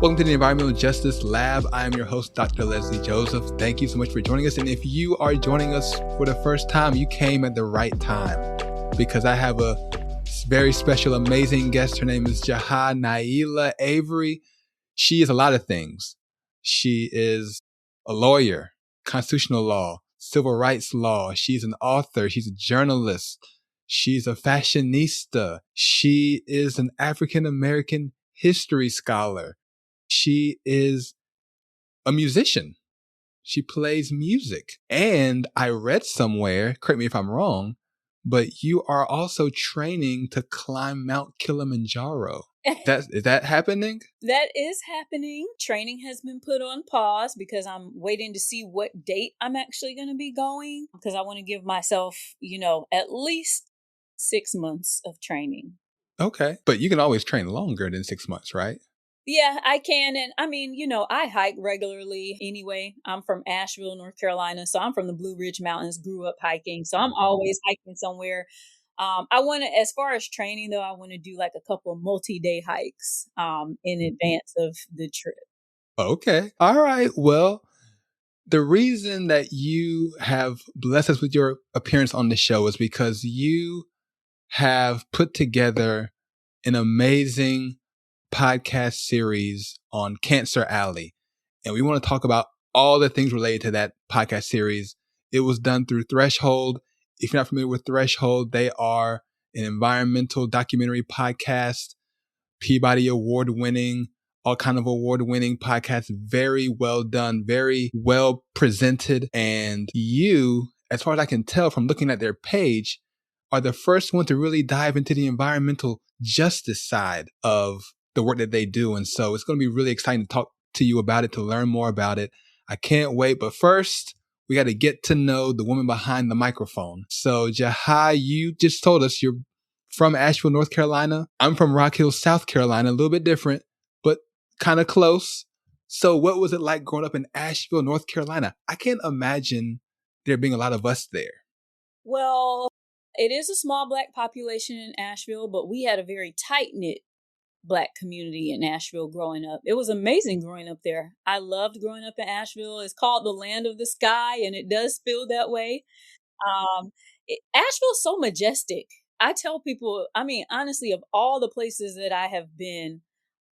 Welcome to the Environmental Justice Lab. I am your host, Dr. Lesley Joseph. Thank you so much for joining us. And if you are joining us for the first time, you came at the right time because I have a very special, amazing guest. Her name is Jaha Avery. She is a lot of things. She is a lawyer, constitutional law, civil rights law. She's an author. She's a journalist. She's a fashionista. She is an African-American history scholar. She is a musician. She plays music. And I read somewhere, correct me if I'm wrong, but you are also training to climb Mount Kilimanjaro. Is that happening? That is happening. Training has been put on pause because I'm waiting to see what date I'm actually going to be going because I want to give myself, at least 6 months of training. Okay. But you can always train longer than 6 months, right? Yeah, I can. And I mean, I hike regularly anyway. I'm from Asheville, North Carolina. So I'm from the Blue Ridge Mountains, grew up hiking. So I'm always hiking somewhere. I want to, as far as training though, I want to do like a couple of multi-day hikes in advance of the trip. Okay. All right. Well, the reason that you have blessed us with your appearance on the show is because you have put together an amazing podcast series on Cancer Alley. And we want to talk about all the things related to that podcast series. It was done through Threshold. If you're not familiar with Threshold, they are an environmental documentary podcast, Peabody award-winning, all kind of award-winning podcast. Very well done, very well presented. And you, as far as I can tell from looking at their page, are the first one to really dive into the environmental justice side of the work that they do. And so it's going to be really exciting to talk to you about it, to learn more about it. I can't wait. But first, we got to get to know the woman behind the microphone. So Jaha, you just told us you're from Asheville, North Carolina. I'm from Rock Hill, South Carolina, a little bit different, but kind of close. So what was it like growing up in Asheville, North Carolina? I can't imagine there being a lot of us there. Well, it is a small Black population in Asheville, but we had a very tight-knit Black community in Asheville growing up. It was amazing growing up there. I loved growing up in Asheville. It's called the land of the sky, and it does feel that way. Asheville's so majestic. I tell people, honestly, of all the places that I have been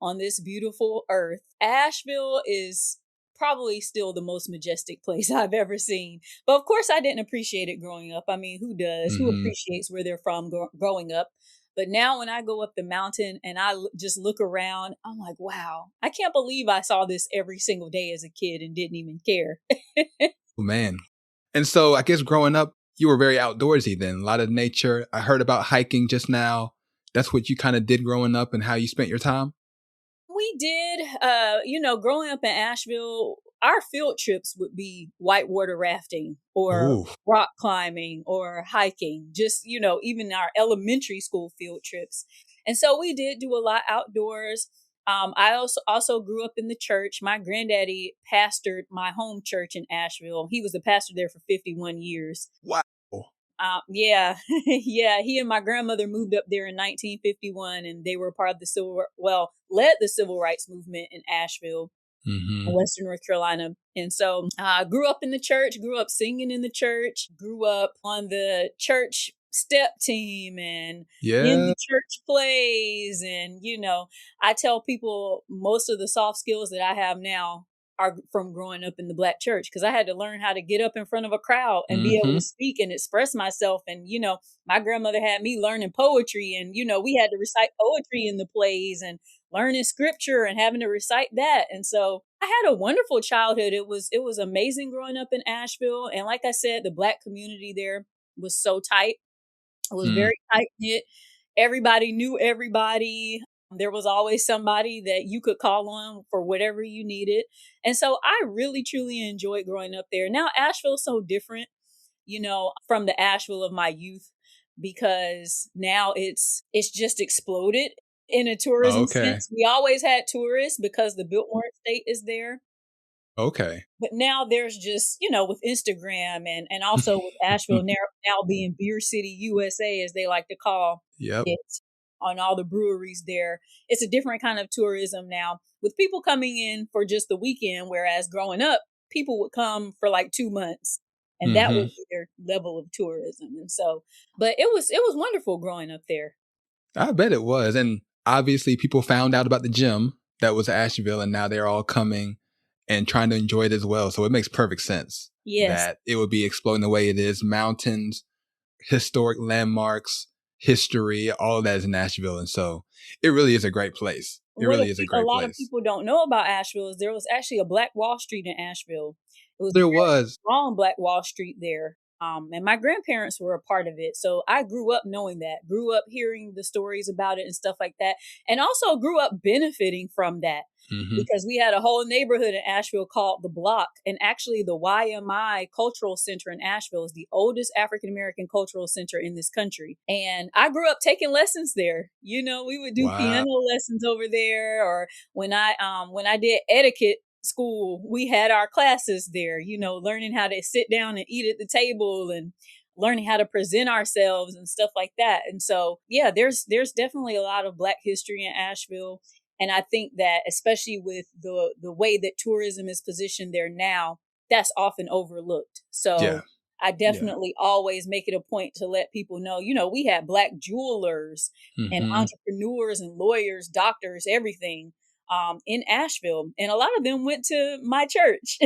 on this beautiful earth, Asheville is probably still the most majestic place I've ever seen. But of course, I didn't appreciate it growing up. I mean, who does? Mm-hmm. Who appreciates where they're from growing up? But now when I go up the mountain and I just look around, I'm like, wow, I can't believe I saw this every single day as a kid and didn't even care. Man. And so I guess growing up, you were very outdoorsy then, a lot of nature. I heard about hiking just now. That's what you kind of did growing up and how you spent your time? We did. Growing up in Asheville, our field trips would be whitewater rafting or rock climbing or hiking, just, even our elementary school field trips. And so we did do a lot outdoors. I also grew up in the church. My granddaddy pastored my home church in Asheville. He was the pastor there for 51 years. Wow. Yeah. Yeah. He and my grandmother moved up there in 1951 and they were part of led the civil rights movement in Asheville, Western North Carolina. And so I grew up in the church, grew up singing in the church, grew up on the church step team and in the church plays. And, I tell people most of the soft skills that I have now are from growing up in the Black church because I had to learn how to get up in front of a crowd and be able to speak and express myself. And, my grandmother had me learning poetry and, we had to recite poetry in the plays and learning scripture and having to recite that. And so I had a wonderful childhood. It was amazing growing up in Asheville. And like I said, the Black community there was so tight. It was very tight knit. Everybody knew everybody. There was always somebody that you could call on for whatever you needed. And so I really, truly enjoyed growing up there. Now, Asheville's so different, from the Asheville of my youth, because now it's just exploded in a tourism sense. We always had tourists because the Biltmore Estate is there. Okay. But now there's just, with Instagram and also with Asheville now being Beer City, USA, as they like to call it. on all the breweries there. It's a different kind of tourism now, with people coming in for just the weekend, whereas growing up, people would come for like 2 months. And that Mm-hmm. would be their level of tourism. And so, but it was wonderful growing up there. I bet it was. And obviously, people found out about the gym that was Asheville, and now they're all coming and trying to enjoy it as well. So it makes perfect sense Yes. that it would be exploding the way it is. Mountains, historic landmarks, history, all of that is in Asheville. And so it really is a great place. It What really is a a great lot of place. people don't know about Asheville is there was actually a Black Wall Street in Asheville. It was a There very was. strong Black Wall Street there. And my grandparents were a part of it. So I grew up knowing that, grew up hearing the stories about it and stuff like that, and also grew up benefiting from that. Mm-hmm. Because we had a whole neighborhood in Asheville called the Block. And actually, the YMI Cultural Center in Asheville is the oldest African American cultural center in this country. And I grew up taking lessons there. You know, we would do Wow. piano lessons over there, or when I did etiquette school, we had our classes there, you know, learning how to sit down and eat at the table and learning how to present ourselves and stuff like that. And so, yeah, there's definitely a lot of Black history in Asheville. And I think that especially with the way that tourism is positioned there now, that's often overlooked. Yeah. So I Yeah. definitely always make it a point to let people know, you know, we had Black jewelers and Mm-hmm. entrepreneurs and lawyers, doctors, everything in Asheville. And a lot of them went to my church.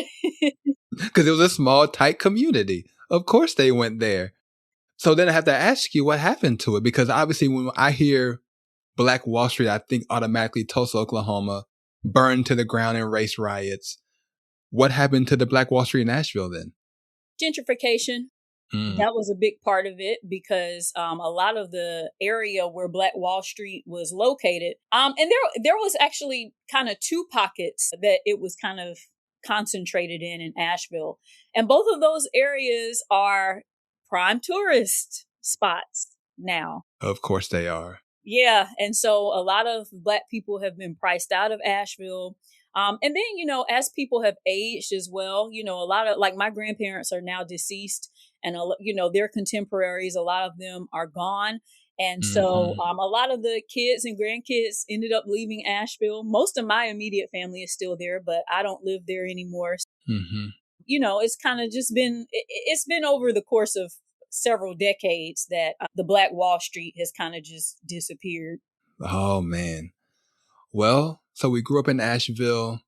Because it was a small, tight community. Of course they went there. So then I have to ask you what happened to it, because obviously when I hear Black Wall Street, I think automatically Tulsa, Oklahoma, burned to the ground in race riots. What happened to the Black Wall Street in Nashville then? Gentrification. Mm, That was a big part of it because a lot of the area where Black Wall Street was located, and there was actually kind of two pockets that it was kind of concentrated in Asheville, and both of those areas are prime tourist spots now. of course they are. Yeah, and so a lot of Black people have been priced out of Asheville. And then, you know, as people have aged as well, you know, a lot of like my grandparents are now deceased, and you know, their contemporaries, a lot of them are gone. And so Mm-hmm. a lot of the kids and grandkids ended up leaving Asheville. Most of my immediate family is still there, but I don't live there anymore. Mm-hmm. You know, it's kind of just been it's been over the course of several decades that the Black Wall Street has kind of just disappeared. Oh man. Well, so we grew up in Asheville,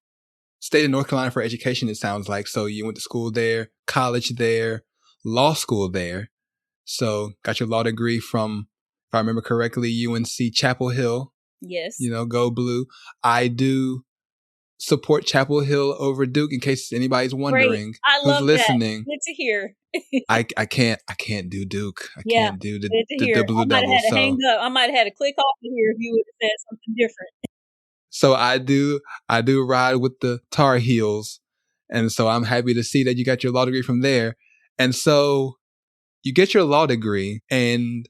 stayed in North Carolina for education, it sounds like. So you went to school there, college there, law school there. So got your law degree from, if I remember correctly, UNC Chapel Hill. Yes. You know, go blue. I do support Chapel Hill over Duke, in case anybody's Great. wondering I who's love that. listening. Good to hear. I can't do Duke. I Yeah. can't do the Good to the hear. I Blue might have Devils. had to hang So up. I might have had to click off of here if you would have said something different. so I do ride with the Tar Heels. And so I'm happy to see that you got your law degree from there. And so you get your law degree, and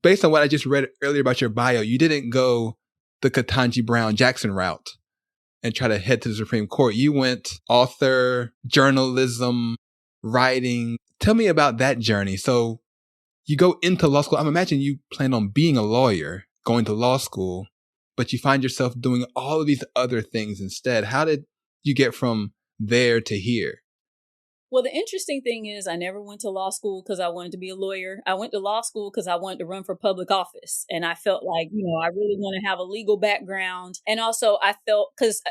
based on what I just read earlier about your bio, you didn't go the Ketanji Brown Jackson route and try to head to the Supreme Court. You went author, journalism, writing. Tell me about that journey. So you go into law school. I'm imagining you plan on being a lawyer, going to law school, but you find yourself doing all of these other things instead. How did you get from there to here? Well, the interesting thing is, I never went to law school because I wanted to be a lawyer. I went to law school because I wanted to run for public office. And I felt like, you know, I really want to have a legal background. And also, I felt because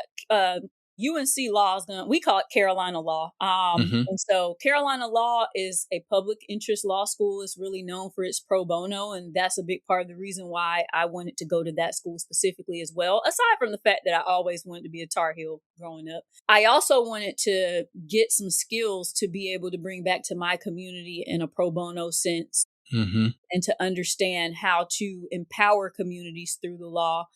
UNC law is going to, we call it Carolina law. Mm-hmm. And so, Carolina law is a public interest law school. It's really known for its pro bono. And that's a big part of the reason why I wanted to go to that school specifically as well, aside from the fact that I always wanted to be a Tar Heel growing up. I also wanted to get some skills to be able to bring back to my community in a pro bono sense, Mm-hmm. and to understand how to empower communities through the law.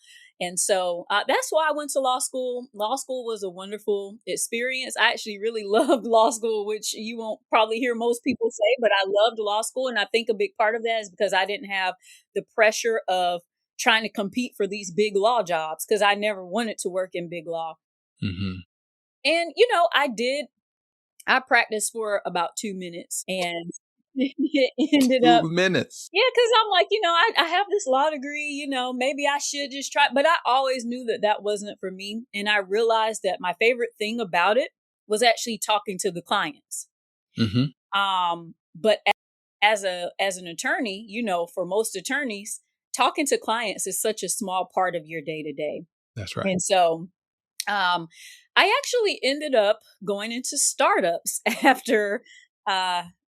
And so that's why I went to law school. Law school was a wonderful experience. I actually really loved law school, which you won't probably hear most people say, but I loved law school. And I think a big part of that is because I didn't have the pressure of trying to compete for these big law jobs, because I never wanted to work in big law. Mm-hmm. And, you know, I practiced for about 2 minutes, and it ended up 2 minutes. yeah, because I'm like, I have this law degree, maybe I should just try. But I always knew that that wasn't for me. And I realized that my favorite thing about it was actually talking to the clients. Mm-hmm. But as an attorney, for most attorneys, talking to clients is such a small part of your day to day. That's right. And so um, I actually ended up going into startups after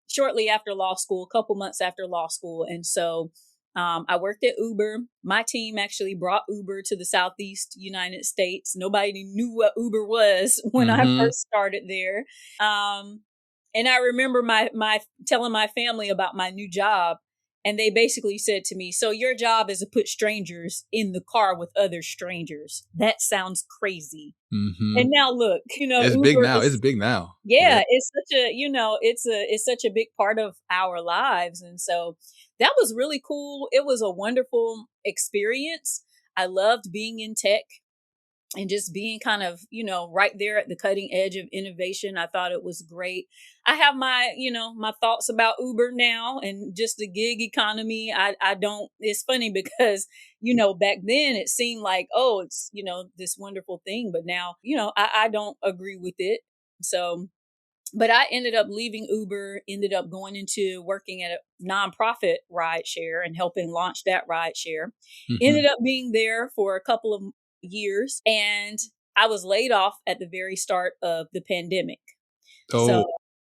shortly after law school, a couple months after law school. And so I worked at Uber. My team actually brought Uber to the Southeast United States. Nobody knew what Uber was when I Mm-hmm. first started there. Um, and I remember my telling my family about my new job. And they basically said to me, "So your job is to put strangers in the car with other strangers. That sounds crazy." Mm-hmm. And now look, It's big Uber now. It's is big now. Yeah. yeah, it's such a, it's such a big part of our lives. And so that was really cool. It was a wonderful experience. I loved being in tech and just being kind of, right there at the cutting edge of innovation. I thought it was great. I have my thoughts about Uber now and just the gig economy. I don't, it's funny because, back then it seemed like, oh, it's, this wonderful thing. But now, I don't agree with it. So, but I ended up leaving Uber, ended up going into working at a nonprofit ride share and helping launch that ride share. Mm-hmm. Ended up being there for a couple of years and I was laid off at the very start of the pandemic. So Oh.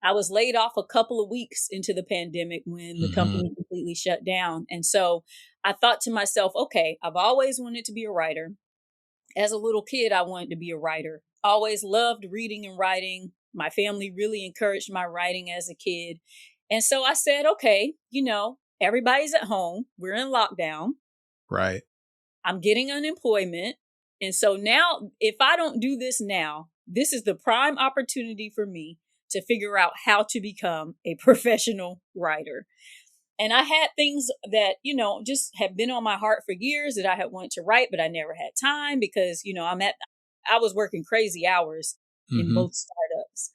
I was laid off a couple of weeks into the pandemic when the Mm-hmm. company completely shut down. And so I thought to myself, okay, I've always wanted to be a writer. As a little kid, I wanted to be a writer. Always loved reading and writing. My family really encouraged my writing as a kid. And so I said, okay, everybody's at home. We're in lockdown. Right. I'm getting unemployment. And so now, if I don't do this now, this is the prime opportunity for me to figure out how to become a professional writer. And I had things that, just have been on my heart for years that I had wanted to write, but I never had time because, I was working crazy hours in Mm-hmm. both startups.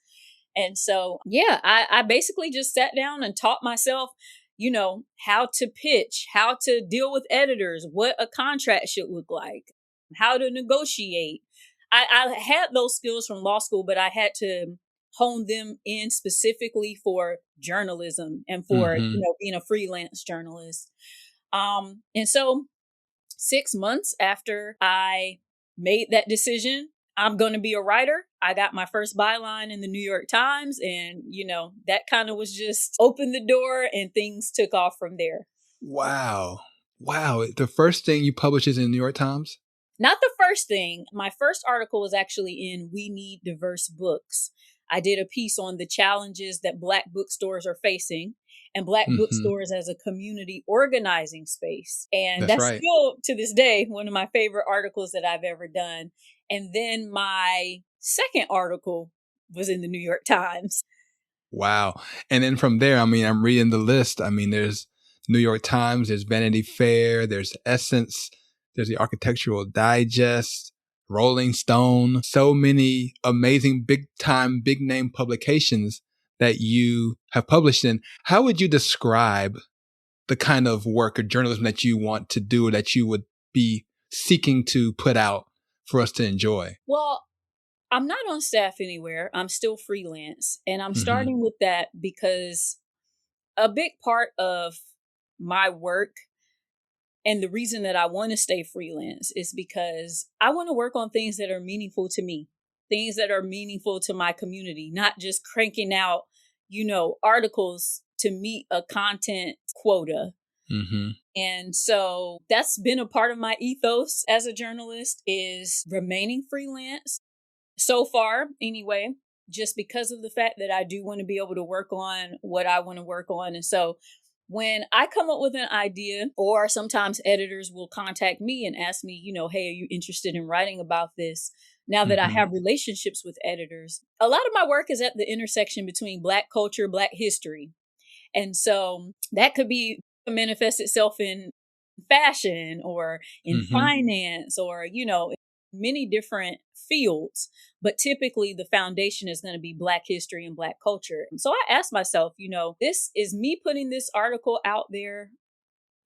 And so, yeah, I basically just sat down and taught myself, how to pitch, how to deal with editors, what a contract should look like, how to negotiate. I had those skills from law school, but I had to hone them in specifically for journalism and for, Mm-hmm. being a freelance journalist. And so 6 months after I made that decision, I'm going to be a writer, I got my first byline in the New York Times. And, that kind of was just opened the door and things took off from there. Wow. Wow. The first thing you publish is in the New York Times? Not the first thing. My first article was actually in We Need Diverse Books. I did a piece on the challenges that Black bookstores are facing and Black Mm-hmm. bookstores as a community organizing space. And That's that's right. still, to this day, one of my favorite articles that I've ever done. And then my second article was in the New York Times. Wow. And then from there, I mean, I'm reading the list. I mean, there's New York Times, there's Vanity Fair, there's Essence, there's the Architectural Digest, Rolling Stone, so many amazing big time, big name publications that you have published in. How would you describe the kind of work or journalism that you want to do or that you would be seeking to put out for us to enjoy? Well, I'm not on staff anywhere. I'm still freelance. And I'm Mm-hmm. starting with that because a big part of my work and the reason that I want to stay freelance is because I want to work on things that are meaningful to me, things that are meaningful to my community, not just cranking out, articles to meet a content quota. Mm-hmm. And so that's been a part of my ethos as a journalist is remaining freelance so far anyway, just because of the fact that I do want to be able to work on what I want to work on. And so when I come up with an idea, or sometimes editors will contact me and ask me, hey, are you interested in writing about this? Now that I Mm-hmm. have relationships with editors, a lot of my work is at the intersection between Black culture, Black history. And so that could be manifest itself in fashion or in Mm-hmm. finance or, many different fields, but typically the foundation is going to be Black history and Black culture. And so I asked myself, this is me putting this article out there.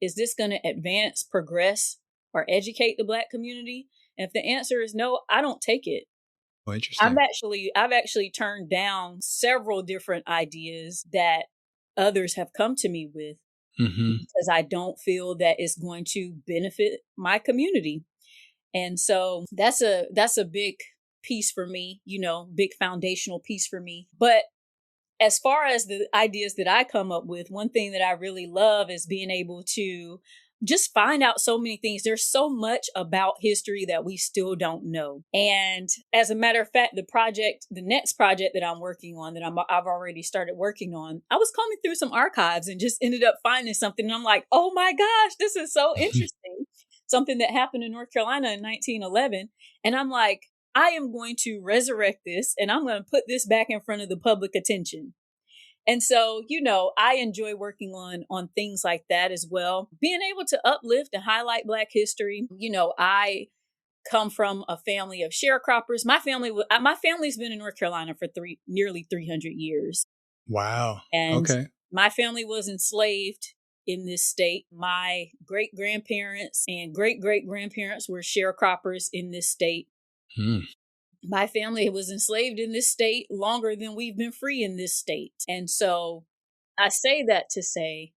Is this going to advance, progress, or educate the Black community? And if the answer is no, I don't take it. Oh, interesting. I've actually turned down several different ideas that others have come to me with because I don't feel that it's going to benefit my community. And so that's a big piece for me, big foundational piece for me. But as far as the ideas that I come up with, one thing that I really love is being able to just find out so many things. There's so much about history that we still don't know. And as a matter of fact, the next project that I'm working on, that I've already started working on, I was combing through some archives and just ended up finding something. And I'm like, oh my gosh, this is so interesting. Something that happened in North Carolina in 1911. And I'm like, I am going to resurrect this and I'm going to put this back in front of the public attention. And so, I enjoy working on things like that as well. Being able to uplift and highlight Black history. I come from a family of sharecroppers. My family's been in North Carolina for nearly 300 years. Wow. And okay. My family was enslaved in this state. My great grandparents and great great grandparents were sharecroppers in this state. My family was enslaved in this state longer than we've been free in this state. And so I say that to say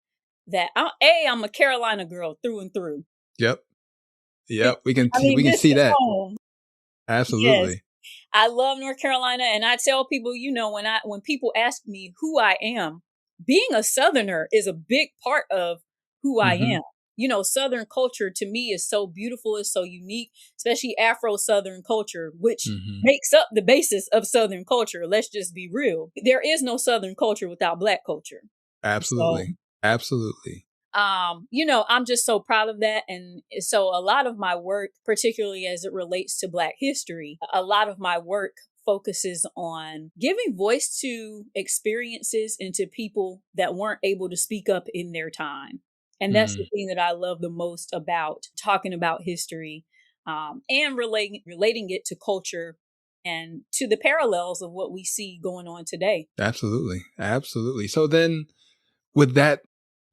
that I'm a Carolina girl through and through. Yep. We can this see that. Home. Absolutely. Yes. I love North Carolina, and I tell people, when people ask me who I am, being a Southerner is a big part of who I am. Southern culture to me is so beautiful, is so unique, especially Afro-Southern culture, which makes up the basis of Southern culture. Let's just be real. There is no Southern culture without Black culture. Absolutely. Absolutely. I'm just so proud of that. And so a lot of my work, particularly as it relates to Black history, a lot of my work focuses on giving voice to experiences and to people that weren't able to speak up in their time. And that's the thing that I love the most about talking about history, and relating it to culture and to the parallels of what we see going on today. Absolutely. Absolutely. So then with that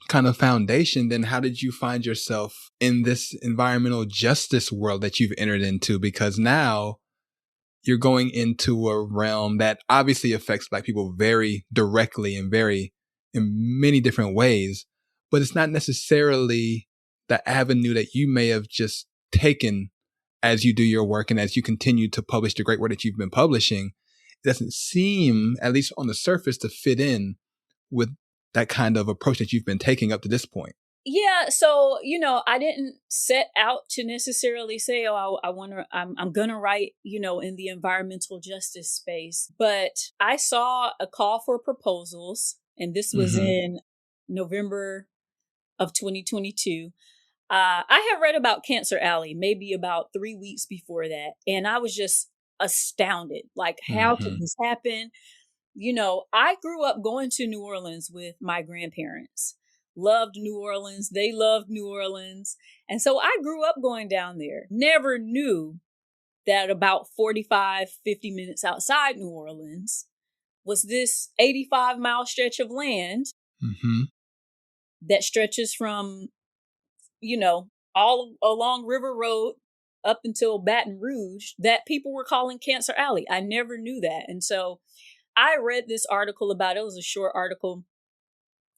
kind of foundation, then how did you find yourself in this environmental justice world that you've entered into? Because now you're going into a realm that obviously affects Black people very directly and in many different ways, but it's not necessarily the avenue that you may have just taken as you do your work and as you continue to publish the great work that you've been publishing. It doesn't seem, at least on the surface, to fit in with that kind of approach that you've been taking up to this point. Yeah. So, I didn't set out to necessarily say, I'm going to write, in the environmental justice space. But I saw a call for proposals, and this was in November of 2022. I had read about Cancer Alley maybe about 3 weeks before that. And I was just astounded. Like, how could this happen? I grew up going to New Orleans with my grandparents. Loved New Orleans. They loved New Orleans. And so I grew up going down there. Never knew that about 45, 50 minutes outside New Orleans was this 85-mile stretch of land that stretches from, all along River Road up until Baton Rouge that people were calling Cancer Alley. I never knew that. And so I read this article about it. It was a short article,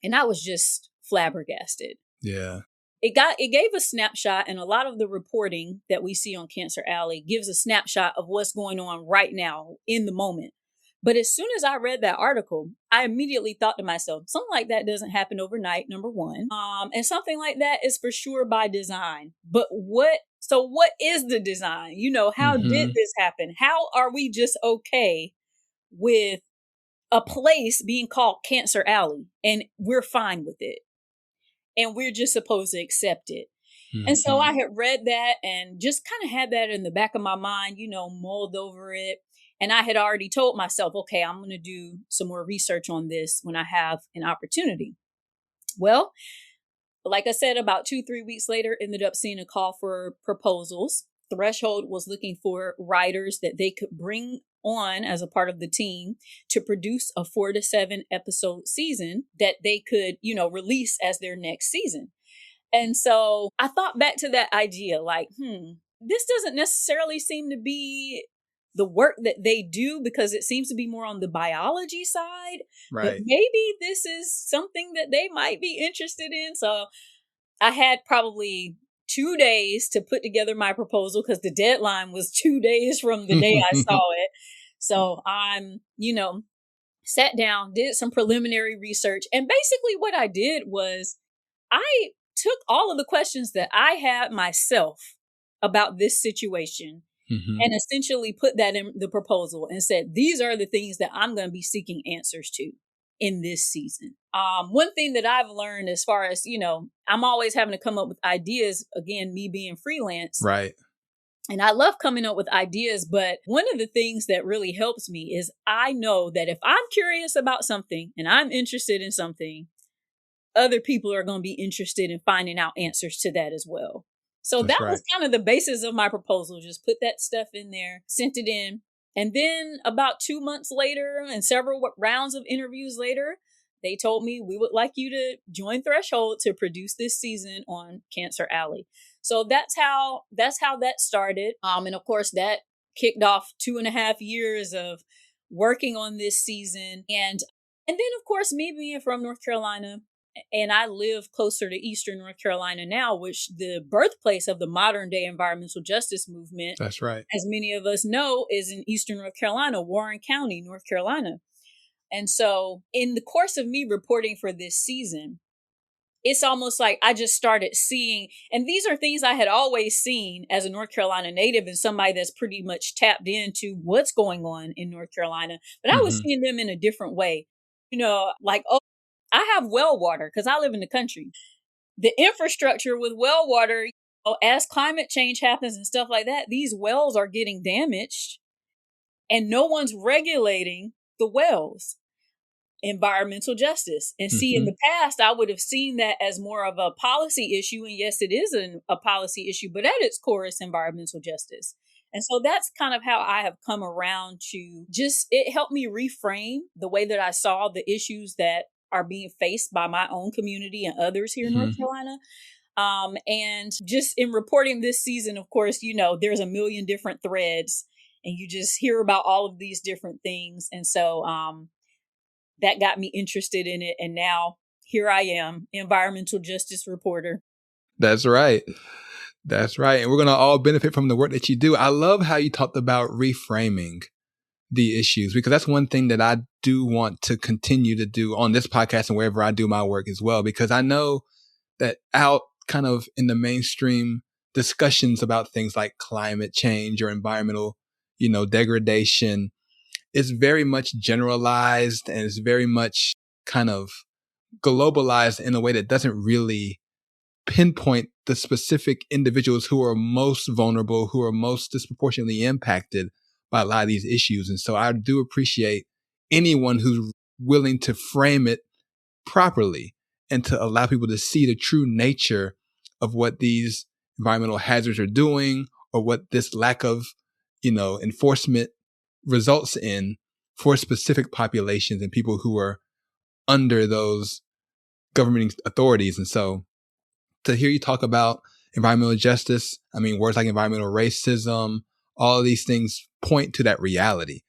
and I was just flabbergasted. Yeah. It gave a snapshot, and a lot of the reporting that we see on Cancer Alley gives a snapshot of what's going on right now in the moment. But as soon as I read that article, I immediately thought to myself, something like that doesn't happen overnight, number one. And something like that is for sure by design. But what is the design? How did this happen? How are we just okay with a place being called Cancer Alley and we're fine with it? And we're just supposed to accept it. And so I had read that and just kind of had that in the back of my mind, mulled over it. And I had already told myself, okay, I'm going to do some more research on this when I have an opportunity. Well, like I said, about 2-3 weeks later, ended up seeing a call for proposals. Threshold was looking for writers that they could bring on as a part of the team to produce a 4 to 7 episode season that they could, release as their next season. And so I thought back to that idea like, this doesn't necessarily seem to be the work that they do because it seems to be more on the biology side. Right. But maybe this is something that they might be interested in. So I had probably 2 days to put together my proposal because the deadline was 2 days from the day I saw it. So I'm, sat down, did some preliminary research. And basically what I did was I took all of the questions that I had myself about this situation and essentially put that in the proposal and said, these are the things that I'm going to be seeking answers to in this season. One thing that I've learned as far as, I'm always having to come up with ideas, again, me being freelance. Right. And I love coming up with ideas, but one of the things that really helps me is I know that if I'm curious about something and I'm interested in something, other people are going to be interested in finding out answers to that as well. So that was kind of the basis of my proposal. Just put that stuff in there, sent it in. And then about 2 months later and several rounds of interviews later, they told me we would like you to join Threshold to produce this season on Cancer Alley. So that's how that started. And of course that kicked off 2.5 years of working on this season. And then of course me being from North Carolina, and I live closer to Eastern North Carolina now, which the birthplace of the modern day environmental justice movement. That's right. As many of us know, is in Eastern North Carolina, Warren County, North Carolina. And so in the course of me reporting for this season, it's almost like I just started seeing, and these are things I had always seen as a North Carolina native and somebody that's pretty much tapped into what's going on in North Carolina, but I was seeing them in a different way. Like, I have well water because I live in the country. The infrastructure with well water, as climate change happens and stuff like that, these wells are getting damaged and no one's regulating the wells. Environmental justice. And see, in the past, I would have seen that as more of a policy issue. And yes, it is a policy issue, but at its core, it's environmental justice. And so that's kind of how I have come around to it helped me reframe the way that I saw the issues that are being faced by my own community and others here in North Carolina. And just in reporting this season, of course, there's a million different threads and you just hear about all of these different things. And so, that got me interested in it. And now here I am, environmental justice reporter. That's right. That's right. And we're going to all benefit from the work that you do. I love how you talked about reframing the issues, because that's one thing that I do want to continue to do on this podcast and wherever I do my work as well, because I know that out kind of in the mainstream discussions about things like climate change or environmental, degradation, it's very much generalized and it's very much kind of globalized in a way that doesn't really pinpoint the specific individuals who are most vulnerable, who are most disproportionately impacted by a lot of these issues. And so I do appreciate anyone who's willing to frame it properly and to allow people to see the true nature of what these environmental hazards are doing or what this lack of, enforcement results in for specific populations and people who are under those governing authorities. And so to hear you talk about environmental justice, words like environmental racism, all of these things point to that reality.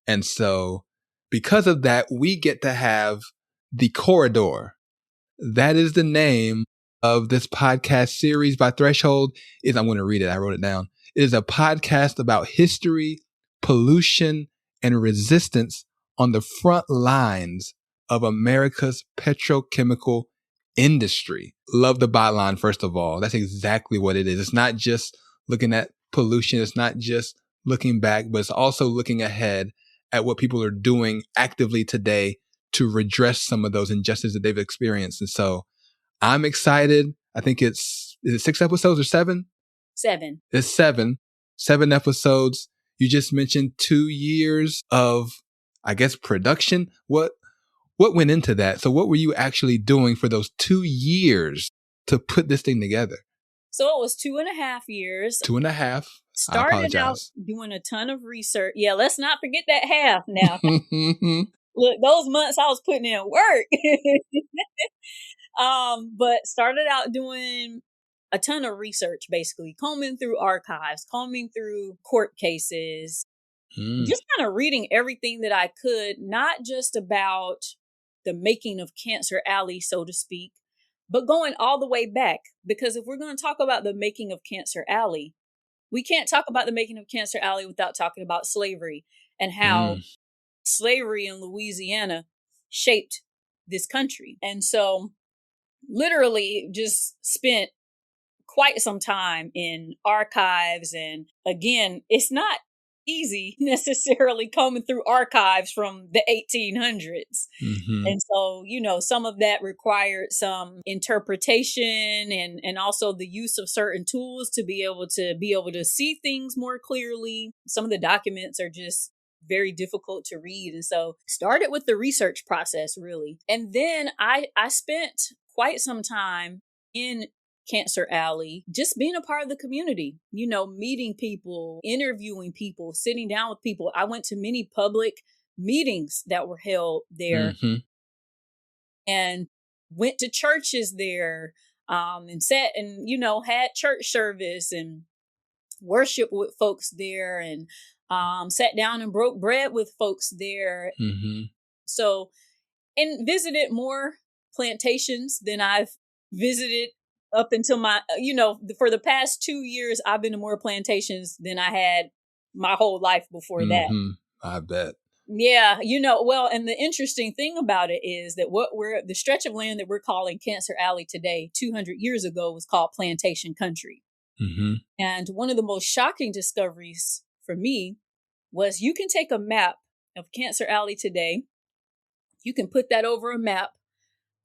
And so because of that, we get to have the corridor. That is the name of this podcast series by Threshold. I'm going to read it. I wrote it down. It is a podcast about history, pollution, and resistance on the front lines of America's petrochemical industry. Love the byline, first of all. That's exactly what it is. It's not just looking at pollution. It's not just looking back, but it's also looking ahead at what people are doing actively today to redress some of those injustices that they've experienced. And so I'm excited. I think is it 6 episodes or 7? 7. It's 7 episodes. You just mentioned 2 years of, I guess, production. What went into that? So what were you actually doing for those 2 years to put this thing together? So it was 2.5 years. 2.5. I Started out apologize. doing a ton of research. Yeah, let's not forget that half now. Look, those months I was putting in work. But started out doing a ton of research, basically combing through archives, combing through court cases, just kind of reading everything that I could, not just about the making of Cancer Alley, so to speak, but going all the way back. Because if we're going to talk about the making of Cancer Alley, we can't talk about the making of Cancer Alley without talking about slavery and how slavery in Louisiana shaped this country. And so literally just spent quite some time in archives. And again, it's not easy necessarily combing through archives from the 1800s. And so, some of that required some interpretation and also the use of certain tools to be able to see things more clearly. Some of the documents are just very difficult to read. And so started with the research process really. And then I spent quite some time in Cancer Alley, just being a part of the community, meeting people, interviewing people, sitting down with people. I went to many public meetings that were held there and went to churches there, and sat and, had church service and worship with folks there and sat down and broke bread with folks there. So, and visited more plantations than I've visited up until my, for the past 2 years, I've been to more plantations than I had my whole life before that. I bet. Yeah, well, and the interesting thing about it is that the stretch of land that we're calling Cancer Alley today, 200 years ago, was called plantation country. And one of the most shocking discoveries for me was you can take a map of Cancer Alley today, you can put that over a map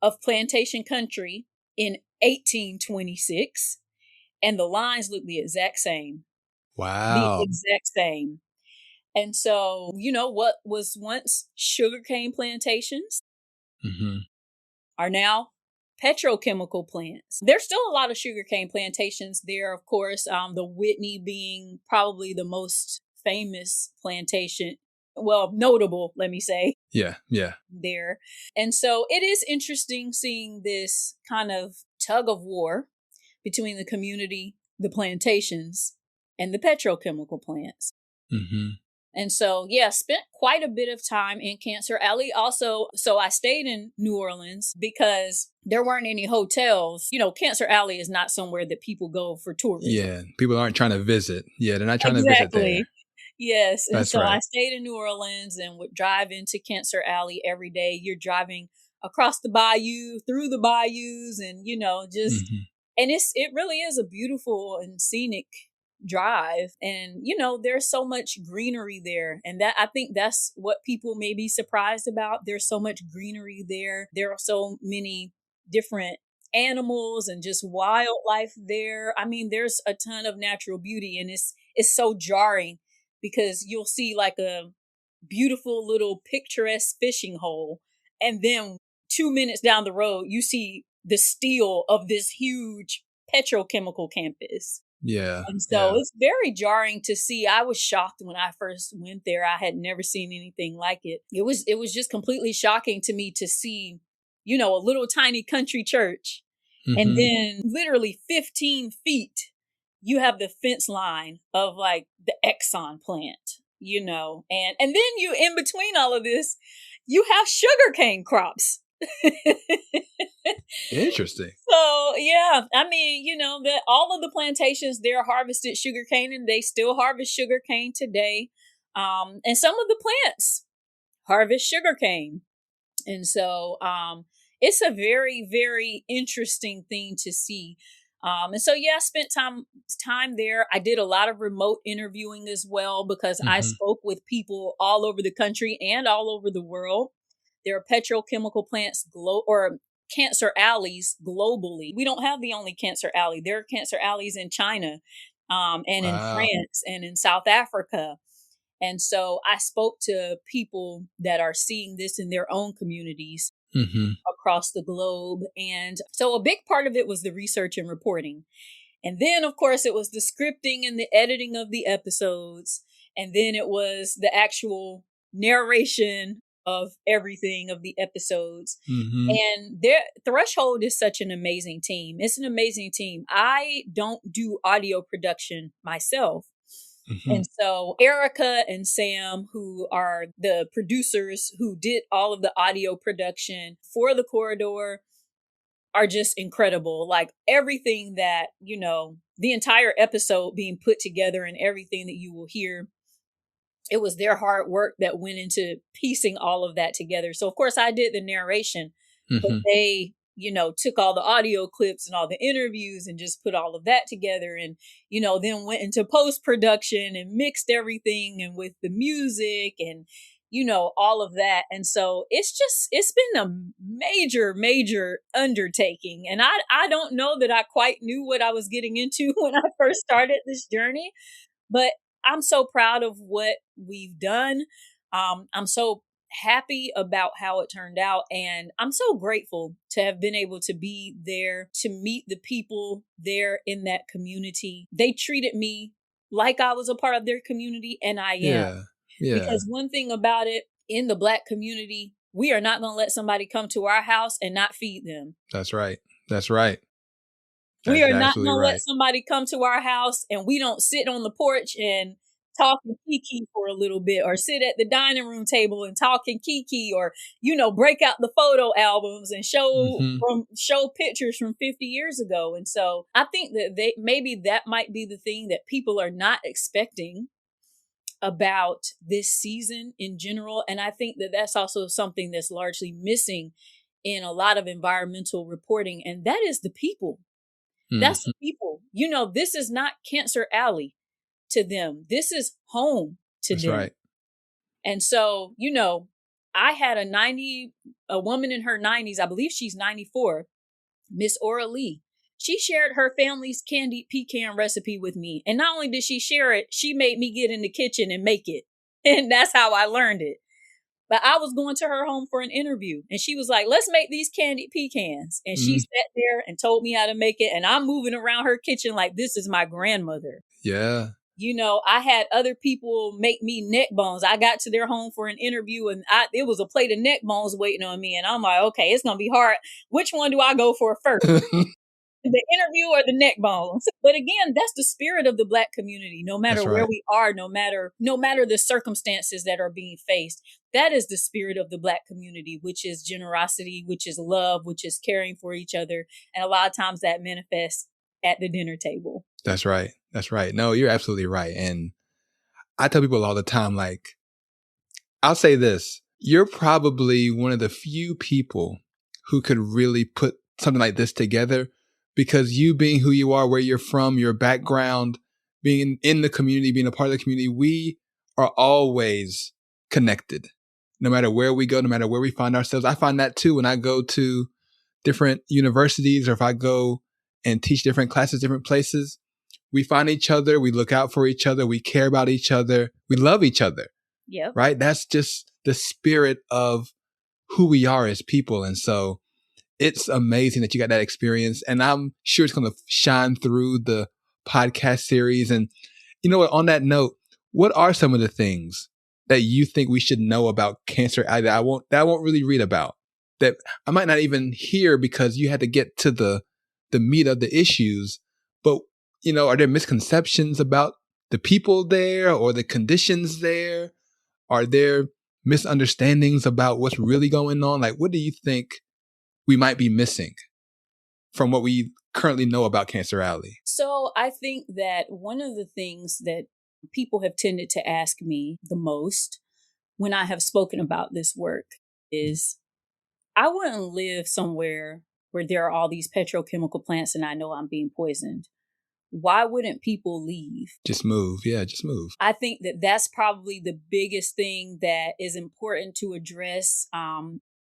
of plantation country in 1826, and the lines look the exact same. The Wow. exact same. And so, what was once sugarcane plantations are now petrochemical plants. There's still a lot of sugarcane plantations there, of course, the Whitney being probably the most famous plantation. Well, notable, let me say. Yeah. There. And so it is interesting seeing this kind of tug of war between the community, the plantations, and the petrochemical plants. And so, spent quite a bit of time in Cancer Alley. Also, so I stayed in New Orleans because there weren't any hotels. Cancer Alley is not somewhere that people go for tourism. Yeah, people aren't trying to visit. Yeah, they're not trying to visit there. Yes. And That's so right. I stayed in New Orleans and would drive into Cancer Alley every day. You're driving across the bayou, through the bayous, and, just, and it really is a beautiful and scenic drive. And, there's so much greenery there. And that, I think that's what people may be surprised about. There's so much greenery there. There are so many different animals and just wildlife there. I mean, there's a ton of natural beauty, and it's so jarring because you'll see like a beautiful little picturesque fishing hole, and then 2 minutes down the road, you see the steel of this huge petrochemical campus. Yeah. And so it's very jarring to see. I was shocked when I first went there. I had never seen anything like it. It was just completely shocking to me to see, a little tiny country church. And then literally 15 feet, you have the fence line of like the Exxon plant, and then you, in between all of this, you have sugarcane crops. Interesting. So, yeah, I mean, that all of the plantations there harvested sugarcane, and they still harvest sugarcane today. And some of the plants harvest sugarcane. And so, it's a very, very interesting thing to see. And so, I spent time there. I did a lot of remote interviewing as well because I spoke with people all over the country and all over the world. There are petrochemical plants or Cancer Alleys globally. We don't have the only Cancer Alley. There are Cancer Alleys in China, and in France and in South Africa. And so I spoke to people that are seeing this in their own communities across the globe. And so a big part of it was the research and reporting. And then, of course, it was the scripting and the editing of the episodes. And then it was the actual narration of everything of the episodes. And their Threshold is such an amazing team. It's an amazing team. I don't do audio production myself. And so Erica and Sam, who are the producers who did all of the audio production for The Corridor, are just incredible. Like everything that, the entire episode being put together and everything that you will hear, it was their hard work that went into piecing all of that together. So of course I did the narration, but they, took all the audio clips and all the interviews and just put all of that together and, then went into post-production and mixed everything and with the music and, all of that. And so it's been a major, major undertaking. And I don't know that I quite knew what I was getting into when I first started this journey, but I'm so proud of what we've done. I'm so happy about how it turned out. And I'm so grateful to have been able to be there, to meet the people there in that community. They treated me like I was a part of their community, and I am. Yeah. Because one thing about it, in the Black community, we are not going to let somebody come to our house and not feed them. That's right. That's right. We are not going to let somebody come to our house and we don't sit on the porch and talk and kiki for a little bit, or sit at the dining room table and talk and kiki, or, break out the photo albums and show pictures from 50 years ago. And so I think that maybe that might be the thing that people are not expecting about this season in general. And I think that that's also something that's largely missing in a lot of environmental reporting. And that is the people. That's the people. This is not Cancer Alley to them. This is home to them. Right. And so, I had a woman in her 90s, I believe she's 94, Miss Ora Lee. She shared her family's candied pecan recipe with me. And not only did she share it, she made me get in the kitchen and make it. And that's how I learned it. But I was going to her home for an interview and she was like, let's make these candied pecans. And she sat there and told me how to make it. And I'm moving around her kitchen like this is my grandmother. Yeah. I had other people make me neck bones. I got to their home for an interview and it was a plate of neck bones waiting on me. And I'm like, okay, it's going to be hard. Which one do I go for first? The interview or the neck bones. But again, that's the spirit of the Black community. No matter where we are, no matter the circumstances that are being faced, that is the spirit of the Black community, which is generosity, which is love, which is caring for each other. And a lot of times that manifests at the dinner table. That's right. That's right. No, you're absolutely right. And I tell people all the time, like, I'll say this, you're probably one of the few people who could really put something like this together, because you being who you are, where you're from, your background, being in the community, being a part of the community, we are always connected. No matter where we go, no matter where we find ourselves. I find that too when I go to different universities, or if I go and teach different classes, different places, we find each other, we look out for each other, we care about each other, we love each other. Yep. Right? That's just the spirit of who we are as people. And so it's amazing that you got that experience. And I'm sure it's going to shine through the podcast series. And you know what, on that note, what are some of the things that you think we should know about Cancer Alley that I won't really read about, that I might not even hear because you had to get to the meat of the issues? But, are there misconceptions about the people there or the conditions there? Are there misunderstandings about what's really going on? Like, what do you think we might be missing from what we currently know about Cancer Alley? So I think that one of the things that people have tended to ask me the most when I have spoken about this work is, I wouldn't live somewhere where there are all these petrochemical plants and I know I'm being poisoned. Why wouldn't people leave? Just move. Yeah, just move. I think that that's probably the biggest thing that is important to address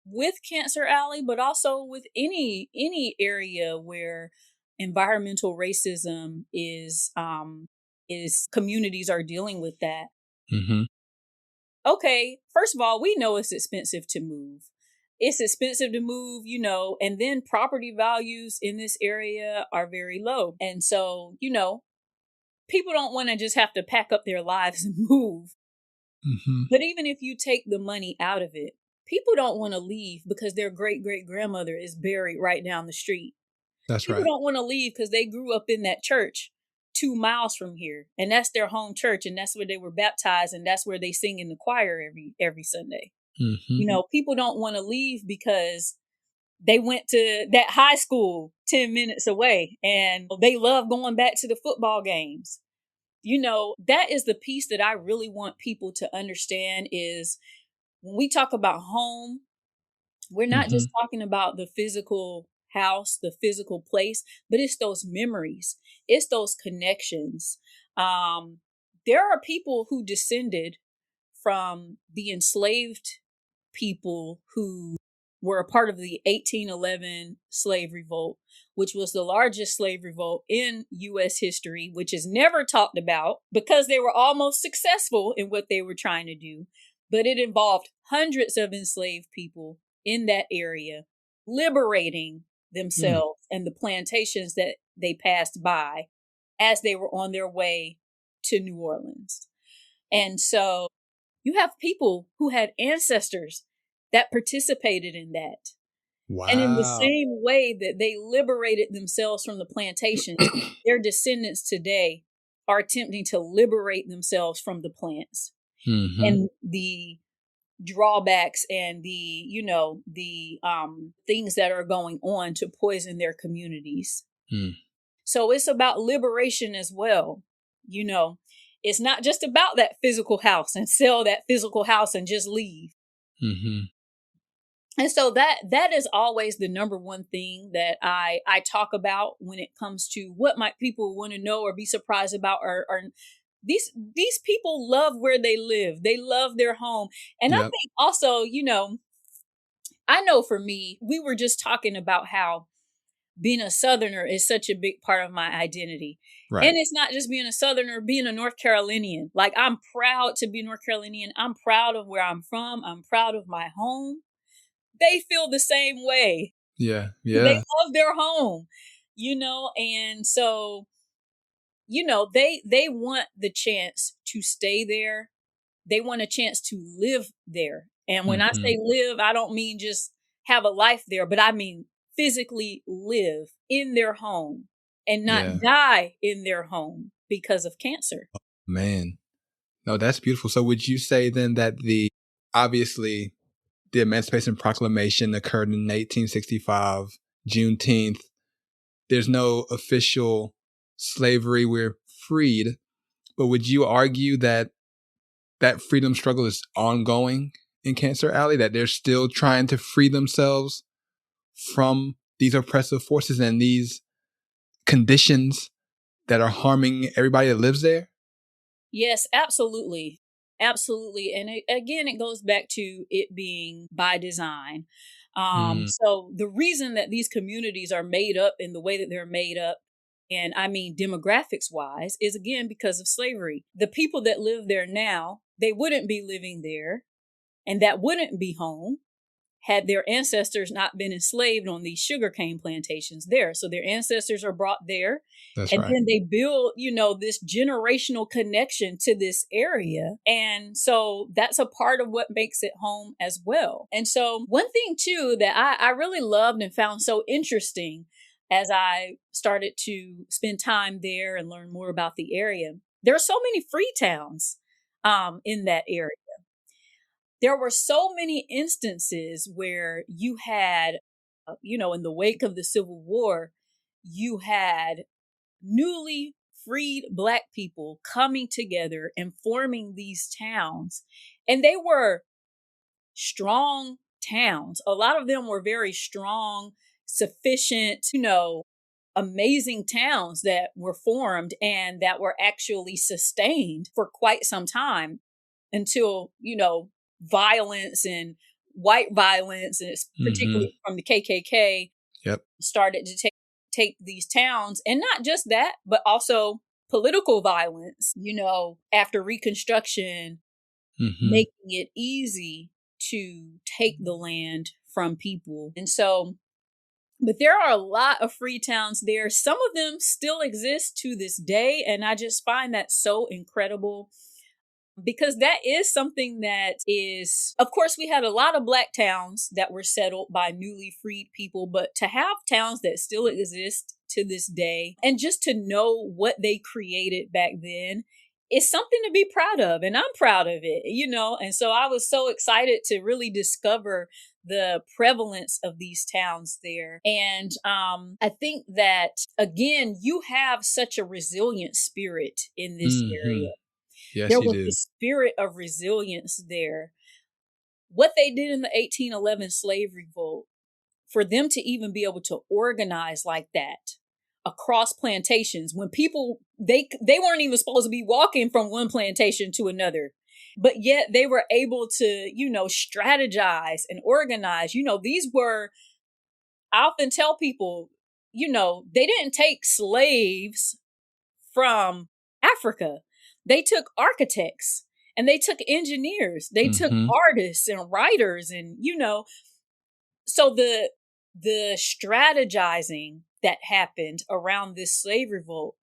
with Cancer Alley, but also with any area where environmental racism is communities are dealing with that. Mm-hmm. Okay, first of all, we know it's expensive to move. it's expensive to move, and then property values in this area are very low. And so, people don't want to just have to pack up their lives and move. Mm-hmm. But even if you take the money out of it, people don't want to leave because their great great grandmother is buried right down the street. That's People right. don't want to leave because they grew up in that church 2 miles from here, and that's their home church, and that's where they were baptized, and that's where they sing in the choir every Sunday. Mm-hmm. People don't want to leave because they went to that high school 10 minutes away and they love going back to the football games. That is the piece that I really want people to understand is when we talk about home, we're not Mm-hmm. just talking about the physical house, the physical place, but it's those memories, it's those connections. There are people who descended from the enslaved people who were a part of the 1811 slave revolt, which was the largest slave revolt in U.S. history, which is never talked about because they were almost successful in what they were trying to do. But it involved hundreds of enslaved people in that area liberating themselves and the plantations that they passed by as they were on their way to New Orleans. And so you have people who had ancestors that participated in that. And in the Wow. same way that they liberated themselves from the plantations, their descendants today are attempting to liberate themselves from the plants Mm-hmm. and the drawbacks and the things that are going on to poison their communities. Mm. So it's about liberation as well. It's not just about that physical house and sell that physical house and just leave. Mm-hmm. And so that is always the number one thing that I talk about when it comes to what might people want to know or be surprised about or these people love where they live. They love their home. And I Yep. think also, I know for me, we were just talking about how being a Southerner is such a big part of my identity. Right. And it's not just being a Southerner, being a North Carolinian. Like, I'm proud to be North Carolinian. I'm proud of where I'm from. I'm proud of my home. They feel the same way. Yeah. They Yeah. love their home, and so, they want the chance to stay there. They want a chance to live there. And when I Mm-hmm. say live, I don't mean just have a life there, but I mean physically live in their home and not Yeah. die in their home because of cancer. Man. No, that's beautiful. So would you say then that obviously the Emancipation Proclamation occurred in 1865, Juneteenth. There's no official slavery. We're freed. But would you argue that that freedom struggle is ongoing in Cancer Alley, that they're still trying to free themselves from these oppressive forces and these conditions that are harming everybody that lives there? Yes, absolutely. Absolutely. And again, it goes back to it being by design. Mm, So the reason that these communities are made up in the way that they're made up, and I mean demographics wise, is again because of slavery. The people that live there now, they wouldn't be living there, and that wouldn't be home had their ancestors not been enslaved on these sugarcane plantations there. So their ancestors are brought there. that's And right. then they build, this generational connection to this area. And so that's a part of what makes it home as well. And so one thing too that I really loved and found so interesting as I started to spend time there and learn more about the area, there are so many free towns in that area. There were so many instances where you had, in the wake of the Civil War, you had newly freed Black people coming together and forming these towns. And they were strong towns. A lot of them were very strong, sufficient, amazing towns that were formed and that were actually sustained for quite some time until, violence and white violence, and it's Mm-hmm. particularly from the KKK, Yep. started to take these towns. And not just that, but also political violence, after Reconstruction, Mm-hmm. making it easy to take the land from people. And so, but there are a lot of free towns there. Some of them still exist to this day. And I just find that so incredible because that is something that is, of course, we had a lot of Black towns that were settled by newly freed people, but to have towns that still exist to this day and just to know what they created back then is something to be proud of. And I'm proud of it, you know? And so I was so excited to really discover the prevalence of these towns there. And I think that, again, you have such a resilient spirit in this Mm-hmm. area. Yes, There you was do. this spirit of resilience there. What they did in the 1811 slave revolt, for them to even be able to organize like that across plantations when people they weren't even supposed to be walking from one plantation to another, but yet they were able to, you know, strategize and organize. You know, these were, I often tell people, you know, they didn't take slaves from Africa. They took architects and they took engineers. They took Mm-hmm. artists and writers, and you know, so the strategizing that happened around this slave revolt,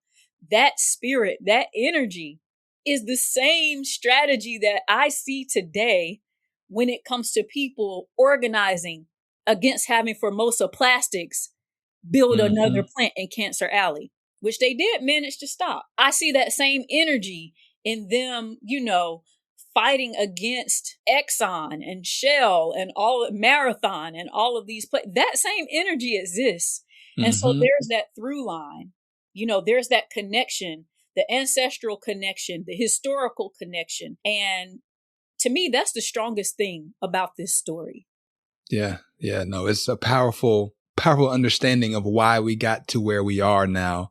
that spirit, that energy is the same strategy that I see today when it comes to people organizing against having Formosa Plastics build Mm-hmm. another plant in Cancer Alley, which they did manage to stop. I see that same energy in them, you know, fighting against Exxon and Shell and all Marathon and all of these that same energy exists. And so Mm-hmm. there's that through line. You know, there's that connection, the ancestral connection, the historical connection. And to me, that's the strongest thing about this story. Yeah. Yeah. No, it's a powerful, powerful understanding of why we got to where we are now.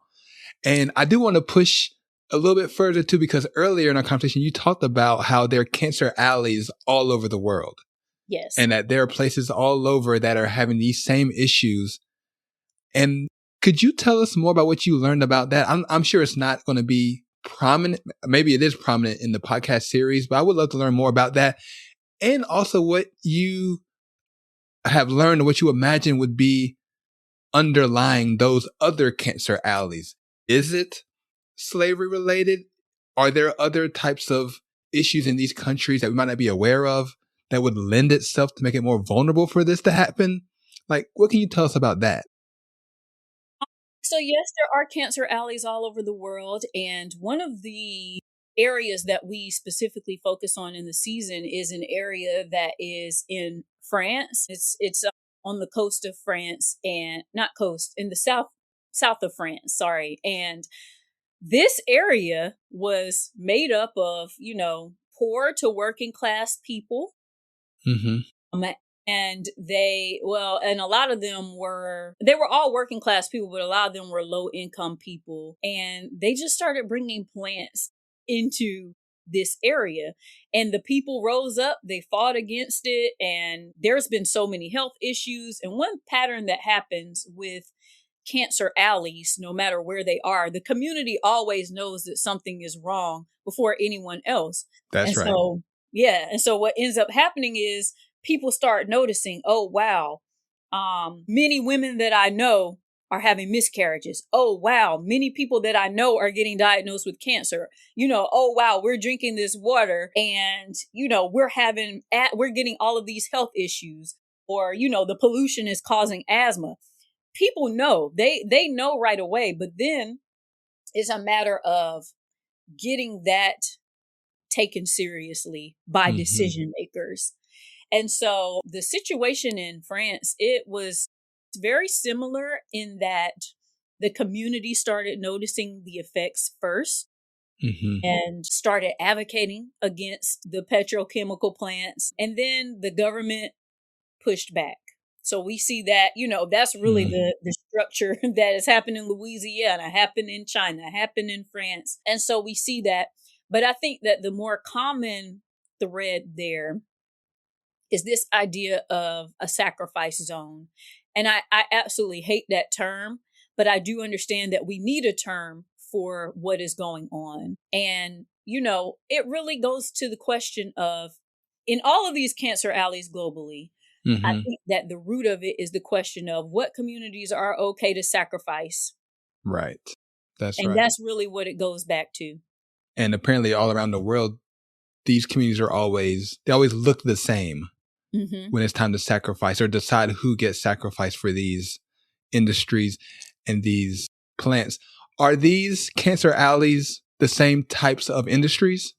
And I do want to push a little bit further too, because earlier in our conversation, you talked about how there are cancer alleys all over the world Yes. and that there are places all over that are having these same issues. And could you tell us more about what you learned about that? I'm sure it's not going to be prominent. Maybe it is prominent in the podcast series, but I would love to learn more about that. And also what you have learned, what you imagine would be underlying those other cancer alleys. Is it slavery related? Are there other types of issues in these countries that we might not be aware of that would lend itself to make it more vulnerable for this to happen? Like, what can you tell us about that? So, yes, there are cancer alleys all over the world. And one of the areas that we specifically focus on in the season is an area that is in France. It's on the coast of France, and not coast, in the south of France, sorry. And this area was made up of, you know, poor to working class people. Mm-hmm. Um, and and a lot of them they were all working class people, but a lot of them were low income people. And they just started bringing plants into this area. And the people rose up, they fought against it. And there's been so many health issues. And one pattern that happens with cancer alleys, no matter where they are, the community always knows that something is wrong before anyone else. That's And right. so, yeah. And so what ends up happening is people start noticing, oh, wow, many women that I know are having miscarriages. Oh, wow, many people that I know are getting diagnosed with cancer. You know, oh, wow, we're drinking this water and, you know, we're getting all of these health issues, or, you know, the pollution is causing asthma. People know, they know right away, but then it's a matter of getting that taken seriously by Mm-hmm. decision makers. And so the situation in France, it was very similar in that the community started noticing the effects first Mm-hmm. and started advocating against the petrochemical plants. And then the government pushed back. So we see that, you know, that's really Mm-hmm. the structure that has happened in Louisiana, happened in China, happened in France. And so we see that. But I think that the more common thread there is this idea of a sacrifice zone. And I absolutely hate that term, but I do understand that we need a term for what is going on. And, you know, it really goes to the question of, in all of these cancer alleys globally, I Mm-hmm. think that the root of it is the question of what communities are okay to sacrifice. Right. That's And right. that's really what it goes back to. And apparently all around the world, these communities they always look the same Mm-hmm. when it's time to sacrifice or decide who gets sacrificed for these industries and these plants. Are these cancer alleys the same types of industries?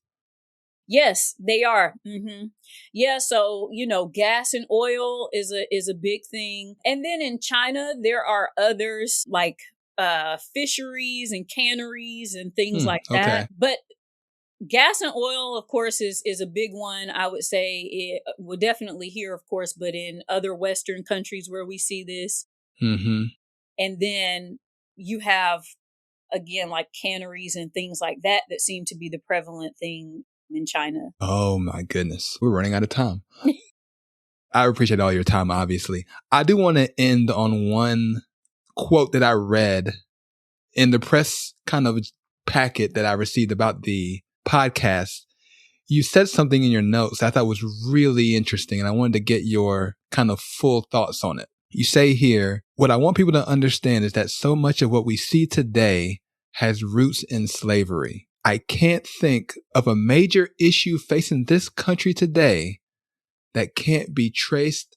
Yes, they are. Mm-hmm. Yeah, so gas and oil is a big thing, and then in China there are others like fisheries and canneries and things like that. Okay. But gas and oil, of course, is a big one. I would say it will definitely here, of course, but in other Western countries where we see this, Mm-hmm. and then you have again like canneries and things like that that seem to be the prevalent thing in China. Oh my goodness. We're running out of time. I appreciate all your time, obviously. I do want to end on one quote that I read in the press kind of packet that I received about the podcast. You said something in your notes that I thought was really interesting, and I wanted to get your kind of full thoughts on it. You say here, what I want people to understand is that so much of what we see today has roots in slavery. I can't think of a major issue facing this country today that can't be traced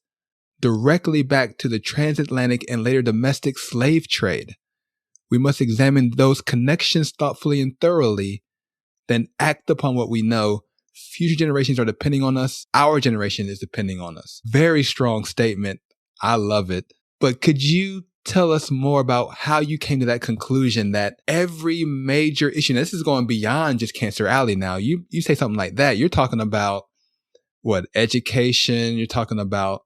directly back to the transatlantic and later domestic slave trade. We must examine those connections thoughtfully and thoroughly, then act upon what we know. Future generations are depending on us. Our generation is depending on us. Very strong statement. I love it. But could you tell us more about how you came to that conclusion that every major issue, and this is going beyond just Cancer Alley now. You say something like that, you're talking about what, education, you're talking about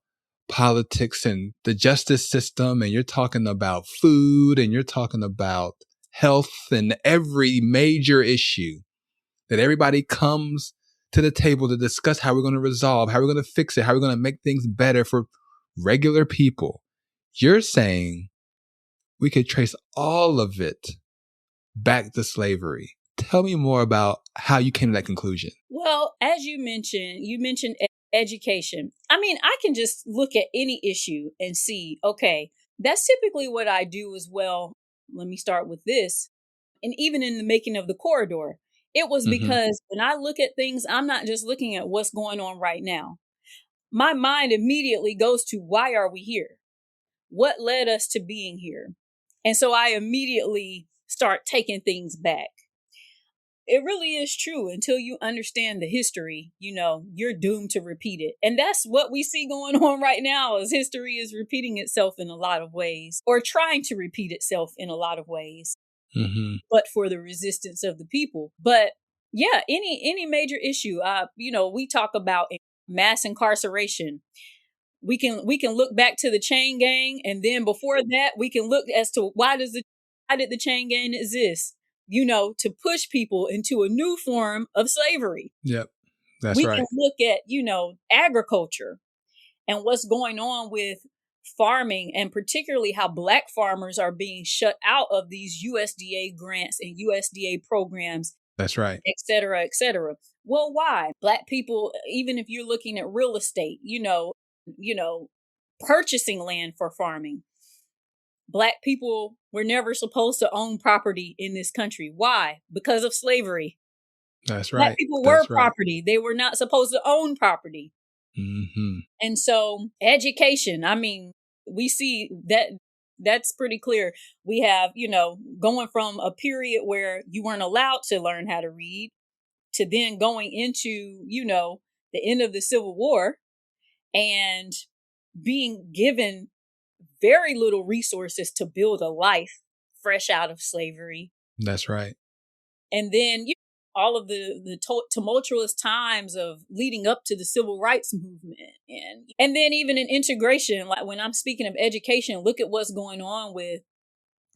politics and the justice system, and you're talking about food, and you're talking about health and every major issue that everybody comes to the table to discuss how we're going to resolve, how we're going to fix it, how we're going to make things better for regular people. You're saying we could trace all of it back to slavery. Tell me more about how you came to that conclusion. Well, as you mentioned education. I mean, I can just look at any issue and see, okay, that's typically what I do as well. Let me start with this. And even in the making of the corridor, it was Mm-hmm. because when I look at things, I'm not just looking at what's going on right now. My mind immediately goes to why are we here? What led us to being here? And so I immediately start taking things back. It really is true. Until you understand the history, you're doomed to repeat it. And that's what we see going on right now is history is repeating itself in a lot of ways or trying to repeat itself in a lot of ways, Mm-hmm. but for the resistance of the people. But yeah, any major issue, we talk about mass incarceration. We can look back to the chain gang, and then before that, we can look as to why did the chain gang exist? To push people into a new form of slavery. Yep. That's We can right. look at agriculture and what's going on with farming, and particularly how Black farmers are being shut out of these USDA grants and USDA programs, That's right. et cetera, et cetera. Well, why? Black people, even if you're looking at real estate, you know, purchasing land for farming. Black people were never supposed to own property in this country. Why? Because of slavery. That's Black right. people were That's right. property. They were not supposed to own property. Mm-hmm. And so education, I mean, we see that that's pretty clear. We have, going from a period where you weren't allowed to learn how to read to then going into, the end of the Civil War and being given very little resources to build a life fresh out of slavery. That's right. And then all of the tumultuous times of leading up to the civil rights movement, and then even in integration, like when I'm speaking of education, look at what's going on with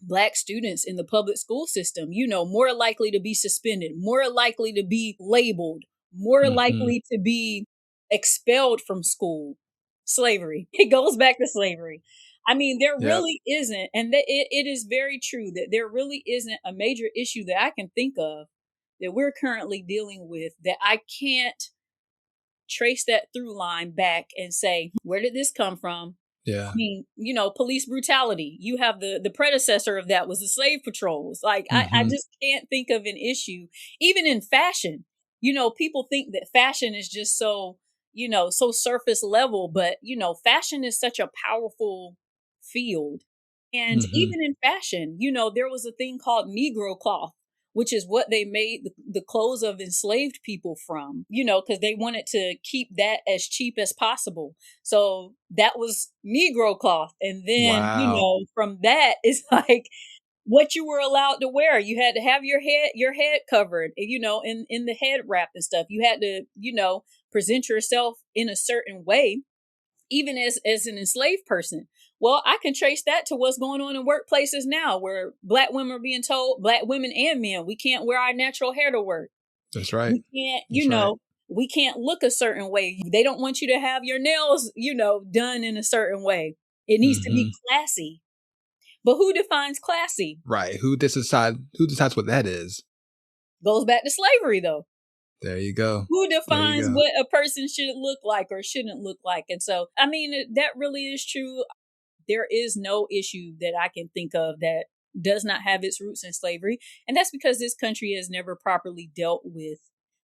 Black students in the public school system, more likely to be suspended, more likely to be labeled, more Mm-hmm. likely to be expelled from school. Slavery. It goes back to slavery. I mean, there Yep. really isn't, and it is very true that there really isn't a major issue that I can think of that we're currently dealing with that I can't trace that through line back and say, where did this come from? Yeah. I mean, police brutality. You have the predecessor of that was the slave patrols. Like, I just can't think of an issue, even in fashion. People think that fashion is just so, so surface level, but, fashion is such a powerful field. And even in fashion, there was a thing called Negro cloth, which is what they made the clothes of enslaved people from, because they wanted to keep that as cheap as possible. So that was Negro cloth. And then, Wow. from that, it's like what you were allowed to wear. You had to have your head covered, in the head wrap and stuff. You had to, present yourself in a certain way, even as an enslaved person. Well, I can trace that to what's going on in workplaces now, where Black women are being told, Black women and men, we can't wear our natural hair to work. That's right. We can't, That's right. we can't look a certain way. They don't want you to have your nails, done in a certain way. It needs to be classy. But who defines classy? Right. Who decides what that is? Goes back to slavery, though. There you go. Who defines what a person should look like or shouldn't look like? And so, I mean, that really is true. There is no issue that I can think of that does not have its roots in slavery. And that's because this country has never properly dealt with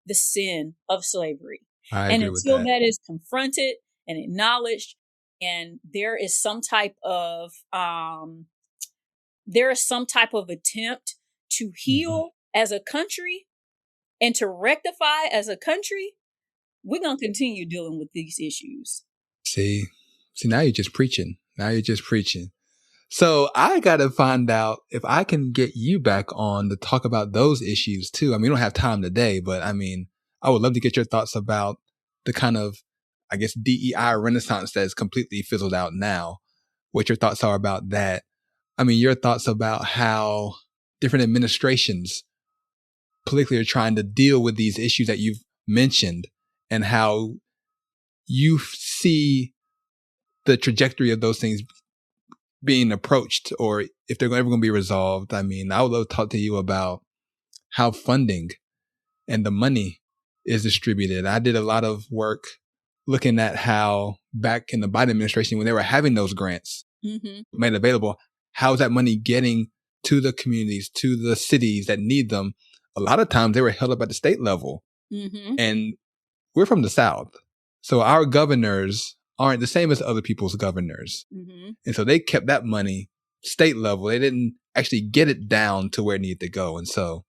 the sin of slavery. I And agree with until that. that is confronted and acknowledged, and there is some type of attempt to heal as a country and to rectify as a country, we're going to continue dealing with these issues. See, now you're just preaching. So I got to find out if I can get you back on to talk about those issues too. I mean, we don't have time today, but I mean, I would love to get your thoughts about the kind of, I guess, DEI renaissance that is completely fizzled out now. What your thoughts are about that. I mean, your thoughts about how different administrations politically are trying to deal with these issues that you've mentioned, and how you see the trajectory of those things being approached, or if they're ever going to be resolved. I mean, I would love to talk to you about how funding and the money is distributed. I did a lot of work looking at how back in the Biden administration, when they were having those grants made available, how is that money getting to the communities, to the cities that need them? A lot of times they were held up at the state level. And we're from the South. So our governors aren't the same as other people's governors. And so they kept that money state level. They didn't actually get it down to where it needed to go. And so,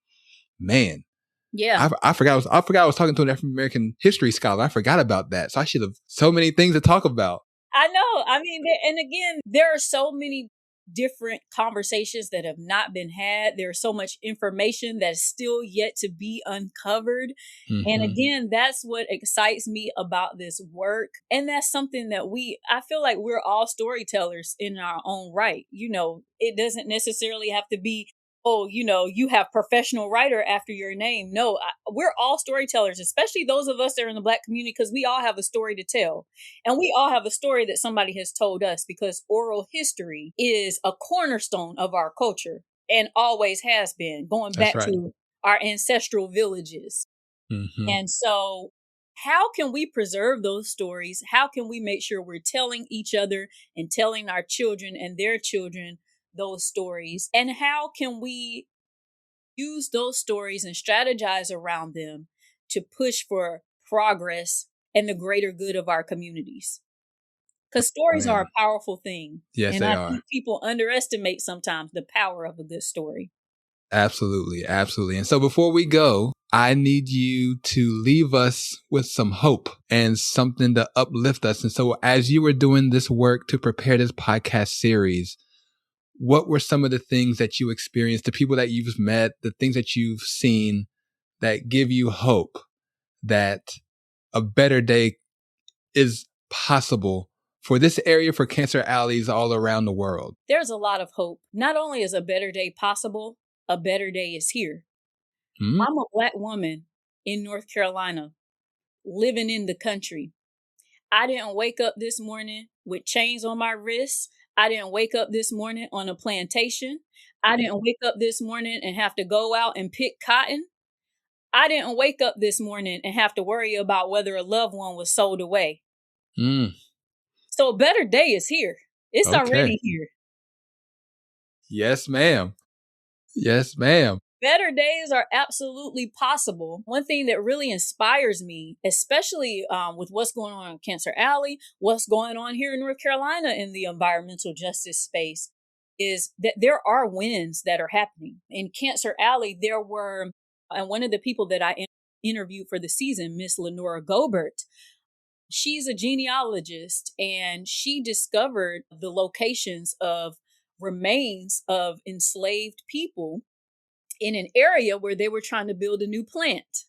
man, yeah, I forgot I was talking to an African American history scholar. I forgot about that. So I should have so many things to talk about. I know. I mean, and again, there are so many different conversations that have not been had. There's so much information that's still yet to be uncovered. And again, that's what excites me about this work. And that's something that I feel like we're all storytellers in our own right. It doesn't necessarily have to be, oh, you have professional writer after your name. No, we're all storytellers, especially those of us that are in the Black community, because we all have a story to tell. And we all have a story that somebody has told us, because oral history is a cornerstone of our culture and always has been, going back to our ancestral villages. And so how can we preserve those stories? How can we make sure we're telling each other and telling our children and their children those stories? And how can we use those stories and strategize around them to push for progress and the greater good of our communities? Because stories are a powerful thing. Yes, and they I are. think people underestimate sometimes the power of a good story. Absolutely. Absolutely. And so before we go, I need you to leave us with some hope and something to uplift us. And so as you were doing this work to prepare this podcast series, what were some of the things that you experienced, the people that you've met, the things that you've seen that give you hope that a better day is possible for this area, for Cancer Alleys all around the world? There's a lot of hope. Not only is a better day possible, a better day is here. I'm a Black woman in North Carolina, living in the country. I didn't wake up this morning with chains on my wrists. I didn't wake up this morning on a plantation. I didn't wake up this morning and have to go out and pick cotton. I didn't wake up this morning and have to worry about whether a loved one was sold away. Mm. So a better day is here. It's Okay. already here. Yes, ma'am. Yes, ma'am. Better days are absolutely possible. One thing that really inspires me, especially with what's going on in Cancer Alley, what's going on here in North Carolina in the environmental justice space, is that there are wins that are happening. In Cancer Alley, there were, and one of the people that I interviewed for the season, Miss Lenora Gobert, she's a genealogist, and she discovered the locations of remains of enslaved people in an area where they were trying to build a new plant.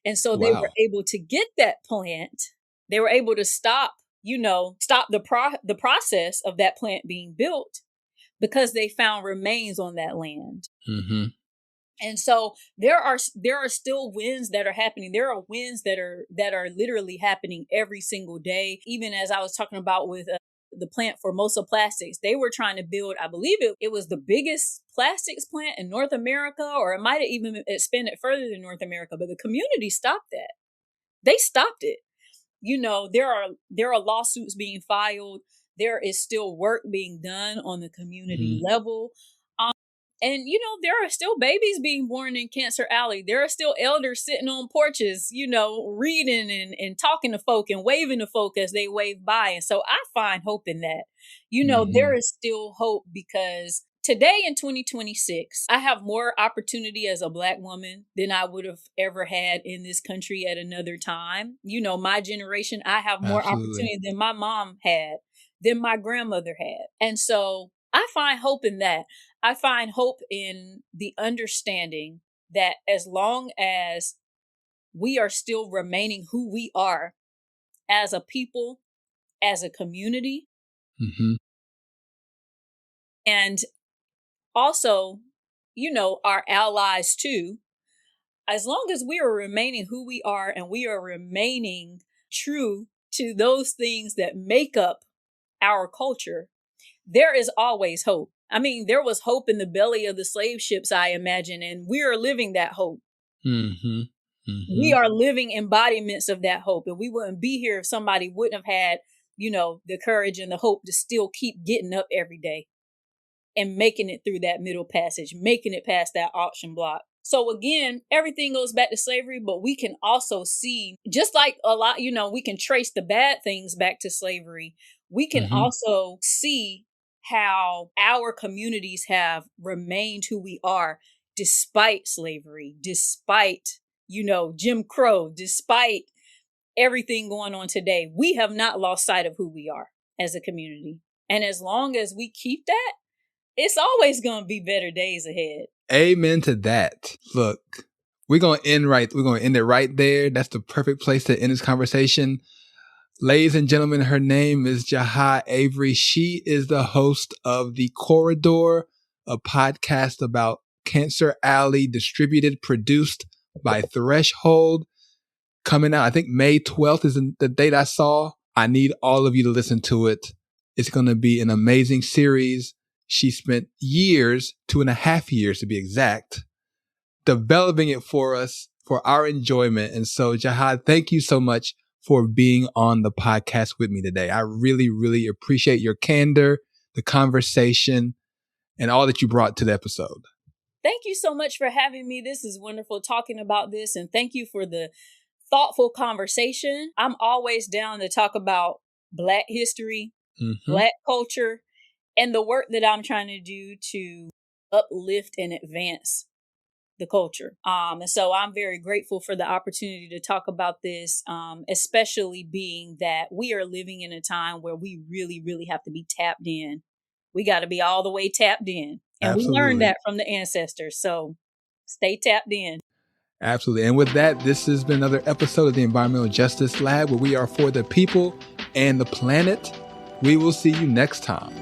And so they were Wow. able to get that plant. They were able to stop the process of that plant being built because they found remains on that land. Mm-hmm. And so there are still wins that are happening. There are wins that are literally happening every single day. Even as I was talking about with the plant for Mosa Plastics, they were trying to build, I believe it was the biggest plastics plant in North America, or it might have even expanded further than North America, but the community stopped that. They stopped it. There are lawsuits being filed. There is still work being done on the community level. And, there are still babies being born in Cancer Alley. There are still elders sitting on porches, reading and talking to folk and waving to folk as they wave by. And so I find hope in that. There is still hope because today in 2026, I have more opportunity as a Black woman than I would have ever had in this country at another time. My generation, I have more opportunity than my mom had, than my grandmother had. And so I find hope in that. I find hope in the understanding that as long as we are still remaining who we are as a people, as a community, and also, our allies too, as long as we are remaining who we are and we are remaining true to those things that make up our culture, there is always hope. I mean, there was hope in the belly of the slave ships, I imagine, and we are living that hope. We are living embodiments of that hope, and we wouldn't be here if somebody wouldn't have had, the courage and the hope to still keep getting up every day and making it through that middle passage, making it past that auction block. So again, everything goes back to slavery, but we can also see, just like a lot, we can trace the bad things back to slavery. We can also see how our communities have remained who we are despite slavery, despite, Jim Crow, despite everything going on today. We have not lost sight of who we are as a community. And as long as we keep that, it's always going to be better days ahead. Amen to that. Look, we're going to end it right there. That's the perfect place to end this conversation. Ladies and gentlemen, her name is Jaha Avery. She is the host of The Corridor, a podcast about Cancer Alley, distributed, produced by Threshold. Coming out, I think May 12th is the date I saw. I need all of you to listen to it. It's going to be an amazing series. She spent years, 2.5 years to be exact, developing it for us, for our enjoyment. And so, Jaha, thank you so much for being on the podcast with me today. I really, really appreciate your candor, the conversation, and all that you brought to the episode. Thank you so much for having me. This is wonderful talking about this, and thank you for the thoughtful conversation. I'm always down to talk about Black history, Black culture, and the work that I'm trying to do to uplift and advance the culture. And so I'm very grateful for the opportunity to talk about this, especially being that we are living in a time where we really, really have to be tapped in. We got to be all the way tapped in. And Absolutely. We learned that from the ancestors. So stay tapped in. Absolutely. And with that, this has been another episode of the Environmental Justice Lab, where we are for the people and the planet. We will see you next time.